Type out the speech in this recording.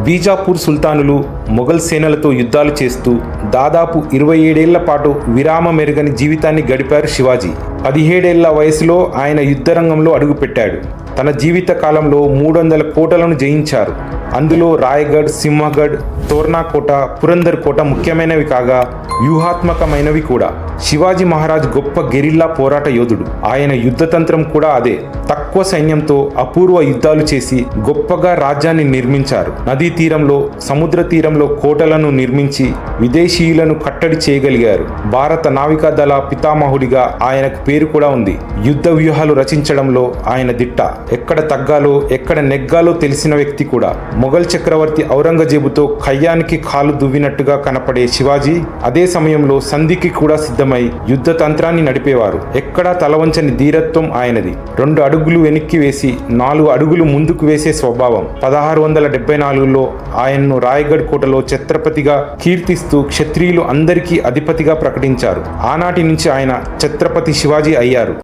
బీజాపూర్ సుల్తానులు మొఘల్ సేనలతో యుద్ధాలు చేస్తూ దాదాపు 27 ఏళ్ల పాటు విరామమెరుగని జీవితాన్ని గడిపారు శివాజీ. 17 ఏళ్ల వయసులో ఆయన యుద్ధరంగంలో అడుగుపెట్టాడు. తన జీవిత కాలంలో 300 కోటలను జయించారు. అందులో రాయగఢ్, సింహగఢ్, తోర్నా కోట, పురందర్ కోట ముఖ్యమైనవి కాగా వ్యూహాత్మకమైనవి కూడా. శివాజీ మహారాజ్ గొప్ప గెరిల్లా పోరాట యోధుడు. ఆయన యుద్ధతంత్రం కూడా అదే. తక్కువ సైన్యంతో అపూర్వ యుద్ధాలు చేసి గొప్పగా రాజ్యాన్ని నిర్మించారు. నదీ తీరంలో, సముద్ర తీరంలో కోటలను నిర్మించి విదేశీయులను కట్టడి చేయగలిగారు. భారత నావికాదళ పితామహుడిగా ఆయనకు పేరు కూడా ఉంది. యుద్ధ వ్యూహాలు రచించడంలో ఆయన దిట్ట. ఎక్కడ తగ్గాలో, ఎక్కడ నెగ్గాలో తెలిసిన వ్యక్తి కూడా. మొఘల్ చక్రవర్తి ఔరంగజేబుతో కయ్యానికి కాలు దువ్వినట్టుగా కనపడే శివాజీ అదే సమయంలో సంధికి కూడా సిద్ధమై యుద్ధ తంత్రాన్ని నడిపేవారు. ఎక్కడా తలవంచని ధీరత్వం ఆయనది. 2 అడుగులు వెనక్కి వేసి 4 అడుగులు ముందుకు వేసే స్వభావం. 1674లో ఆయన్ను రాయగఢ్ కోటలో ఛత్రపతిగా కీర్తిస్తూ క్షత్రియులు అందరికీ అధిపతిగా ప్రకటించారు. ఆనాటి నుంచి ఆయన ఛత్రపతి శివాజీ అయ్యారు.